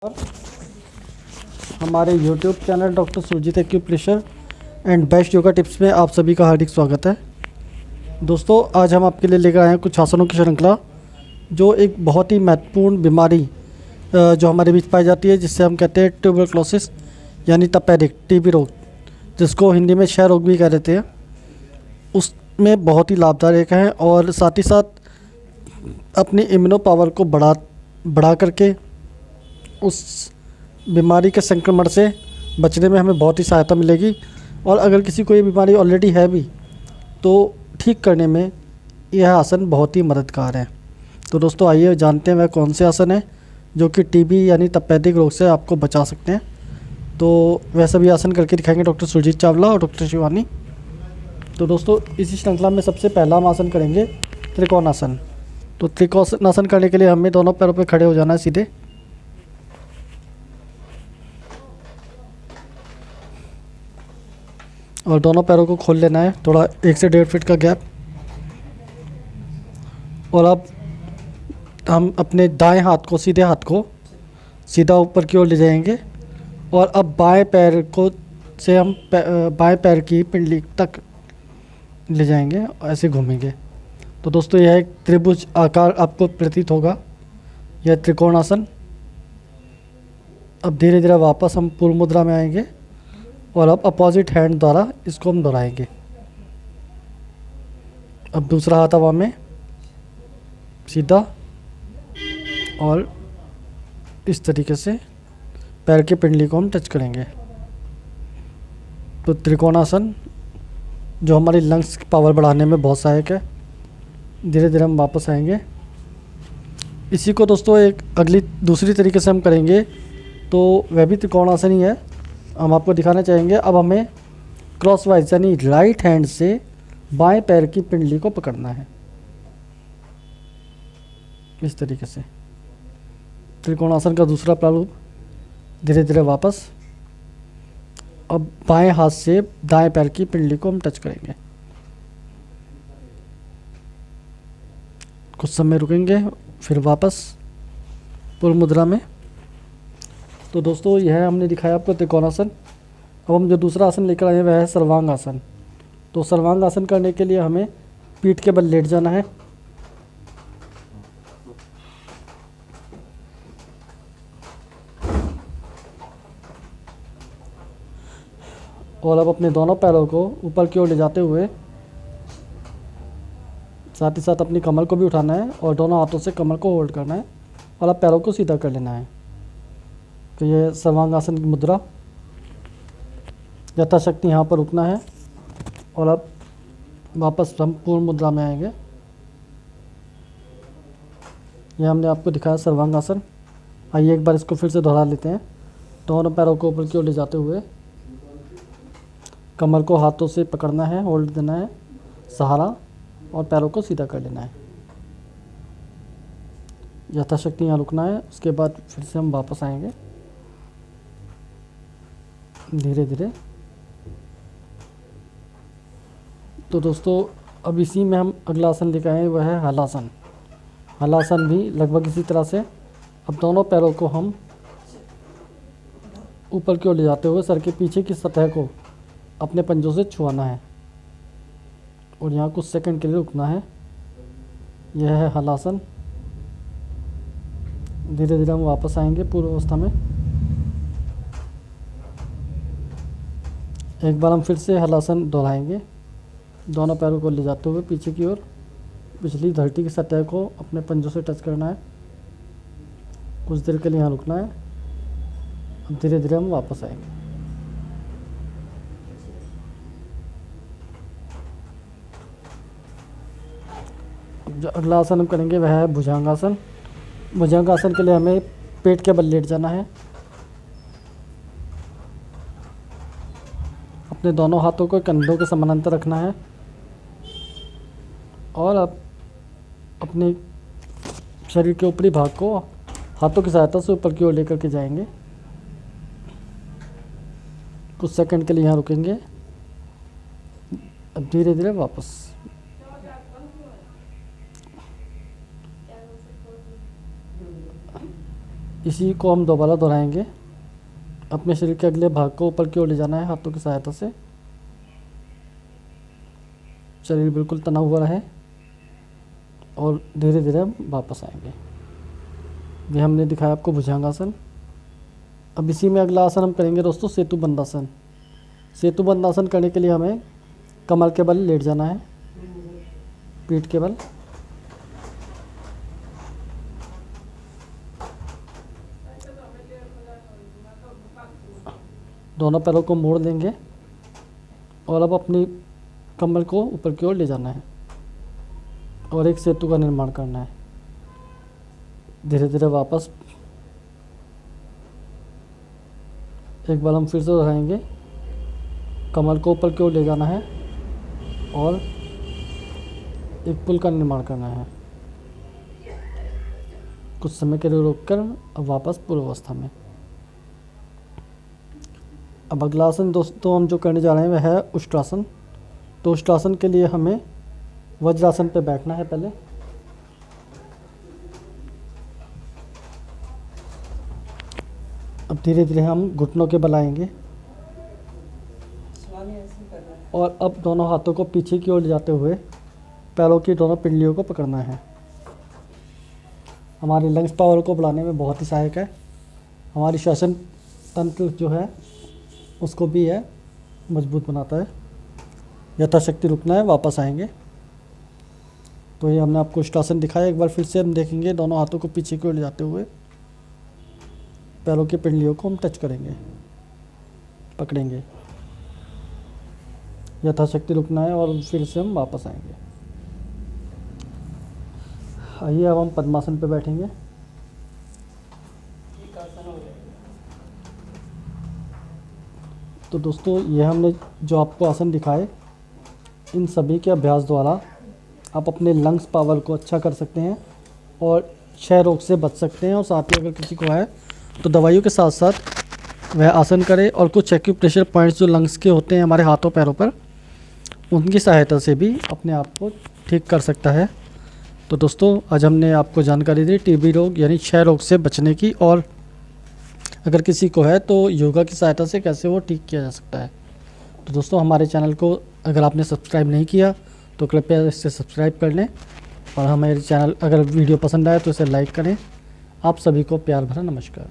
और हमारे YouTube channel doctor Surjit acupressure and best yoga tips में आप सभी का हार्दिक स्वागत है। दोस्तों, आज हम आपके लिए लेकर आए हैं कुछ आसनों की श्रृंखला जो एक बहुत ही महत्वपूर्ण बीमारी जो हमारे बीच पाई जाती है, जिससे हम कहते हैं ट्यूबरक्लोसिस यानी तपेदिक टीबी रोग, जिसको हिंदी में क्षय रोग भी कह देते हैं। उसमें बहुत ही लाभदायक है और साथ ही साथ अपनी इम्यूनो पावर को बढ़ा करके उस बीमारी के संक्रमण से बचने में हमें बहुत ही सहायता मिलेगी। और अगर किसी को ये बीमारी ऑलरेडी है भी तो ठीक करने में यह आसन बहुत ही मददगार है। तो दोस्तों, आइए जानते हैं वह कौन से आसन है जो कि टीबी यानी तपेदिक रोग से आपको बचा सकते हैं। तो वह सभी आसन करके दिखाएंगे डॉक्टर सुरजीत चावला और डॉक्टर शिवानी। तो दोस्तों, इसी श्रृंखला में सबसे पहला हम आसन करेंगे त्रिकोणासन। तो त्रिकोणासन करने के लिए हमें दोनों पैरों पर खड़े हो जाना है सीधे। और दोनों पैरों को खोल लेना है, थोड़ा 1 से 1.5 फीट का गैप। और अब हम अपने दाएं हाथ को, सीधे हाथ को सीधा ऊपर की ओर ले जाएंगे। और अब बाएं पैर को से हम बाएं पैर की पिंडली तक ले जाएंगे और ऐसे घूमेंगे। तो दोस्तों, यह एक त्रिभुज आकार आपको प्रतीत होगा, यह त्रिकोणासन। अब धीरे धीरे वापस हम पूर्ण मुद्रा में आएंगे और अब अपोजिट हैंड द्वारा इसको हम दोहराएंगे। अब दूसरा हाथ हवा में सीधा और इस तरीके से पैर की पिंडली को हम टच करेंगे। तो त्रिकोणासन जो हमारी लंग्स की पावर बढ़ाने में बहुत सहायक है। धीरे धीरे हम वापस आएंगे। इसी को दोस्तों एक दूसरी तरीके से हम करेंगे, तो वह भी त्रिकोणासन ही है, हम आपको दिखाना चाहेंगे। अब हमें क्रॉसवाइज यानी राइट हैंड से बाएं पैर की पिंडली को पकड़ना है, इस तरीके से। त्रिकोणासन का दूसरा प्रारूप। धीरे धीरे वापस। अब बाएं हाथ से दाएं पैर की पिंडली को हम टच करेंगे। कुछ समय रुकेंगे, फिर वापस पूर्ण मुद्रा में। तो दोस्तों, यह हमने दिखाया आपको त्रिकोणासन। अब हम जो दूसरा आसन लेकर आए हैं वह है सर्वांग आसन। तो सर्वांग आसन करने के लिए हमें पीठ के बल लेट जाना है। और अब अपने दोनों पैरों को ऊपर की ओर ले जाते हुए साथ ही साथ अपनी कमर को भी उठाना है और दोनों हाथों से कमर को होल्ड करना है और अब पैरों को सीधा कर लेना है। तो ये सर्वांग आसन की मुद्रा। यथाशक्ति यहाँ पर रुकना है और अब वापस हम पूर्ण मुद्रा में आएंगे। यह हमने आपको दिखाया सर्वांग आसन। आइए एक बार इसको फिर से दोहरा लेते हैं। दोनों पैरों को ऊपर की ओर ले जाते हुए कमर को हाथों से पकड़ना है, होल्ड देना है सहारा, और पैरों को सीधा कर लेना है। यथाशक्ति यहाँ रुकना है। उसके बाद फिर से हम वापस आएंगे धीरे धीरे। तो दोस्तों, अब इसी में हम अगला आसन लेकर आए, वह है हलासन। हलासन भी लगभग इसी तरह से। अब दोनों पैरों को हम ऊपर की ओर ले जाते हुए सर के पीछे की सतह को अपने पंजों से छुआना है और यहाँ कुछ सेकंड के लिए रुकना है। यह है हलासन। धीरे धीरे हम वापस आएंगे पूर्व अवस्था में। एक बार हम फिर से हलासन दोहराएंगे। दोनों पैरों को ले जाते हुए पीछे की ओर पिछली धरती की सतह को अपने पंजों से टच करना है। कुछ देर के लिए यहाँ रुकना है। अब धीरे धीरे हम वापस आएंगे। जो अगला आसन हम करेंगे वह है भुजंगासन। भुजंगासन के लिए हमें पेट के बल लेट जाना है। अपने दोनों हाथों को कंधों के समानांतर रखना है और अब अपने शरीर के ऊपरी भाग को हाथों की सहायता से ऊपर की ओर लेकर के जाएंगे। कुछ सेकंड के लिए यहाँ रुकेंगे। अब धीरे धीरे वापस। इसी को हम दोबारा दोहराएंगे। अपने शरीर के अगले भाग को ऊपर की ओर ले जाना है हाथों की सहायता से। शरीर बिल्कुल तना हुआ रहे और धीरे धीरे हम वापस आएंगे। ये हमने दिखाया आपको भुजंगासन। अब इसी में अगला आसन हम करेंगे दोस्तों सेतु बंदासन। सेतु बंदासन करने के लिए हमें कमर के बल लेट जाना है, पीठ के बल। दोनों पैरों को मोड़ देंगे और अब अपनी कमर को ऊपर की ओर ले जाना है और एक सेतु का निर्माण करना है। धीरे धीरे वापस। एक बार हम फिर से दोहराएंगे। कमर को ऊपर की ओर ले जाना है और एक पुल का निर्माण करना है। कुछ समय के लिए रोककर अब वापस पूर्व अवस्था में। अब अगला आसन दोस्तों हम जो करने जा रहे हैं वह है उष्ट्रासन। तो उष्ट्रासन के लिए हमें वज्रासन पे बैठना है पहले। अब धीरे धीरे हम घुटनों के बल आएंगे और अब दोनों हाथों को पीछे की ओर ले जाते हुए पैरों की दोनों पिंडलियों को पकड़ना है। हमारी लंग्स पावर को बढ़ाने में बहुत ही सहायक है। हमारी श्वसन तंत्र जो है उसको भी है मजबूत बनाता है। यथाशक्ति रुकना है, वापस आएंगे। तो ये हमने आपको उष्ट्रासन दिखाया। एक बार फिर से हम देखेंगे। दोनों हाथों को पीछे की ओर ले जाते हुए पैरों की पिंडलियों को हम टच करेंगे, पकड़ेंगे। यथाशक्ति रुकना है और फिर से हम वापस आएंगे। आइए अब हम पद्मासन पे बैठेंगे। तो दोस्तों ये हमने जो आपको आसन दिखाए, इन सभी के अभ्यास द्वारा आप अपने लंग्स पावर को अच्छा कर सकते हैं और क्षय रोग से बच सकते हैं। और साथ ही अगर किसी को है तो दवाइयों के साथ साथ वह आसन करे और कुछ एक्यूप्रेशर पॉइंट्स जो लंग्स के होते हैं हमारे हाथों पैरों पर, उनकी सहायता से भी अपने आप को ठीक कर सकता है। तो दोस्तों आज हमने आपको जानकारी दी टीबी रोग यानी क्षय रोग से बचने की, और अगर किसी को है तो योगा की सहायता से कैसे वो ठीक किया जा सकता है। तो दोस्तों हमारे चैनल को अगर आपने सब्सक्राइब नहीं किया तो कृपया इससे सब्सक्राइब कर लें, और हमारे चैनल अगर वीडियो पसंद आए तो इसे लाइक करें। आप सभी को प्यार भरा नमस्कार।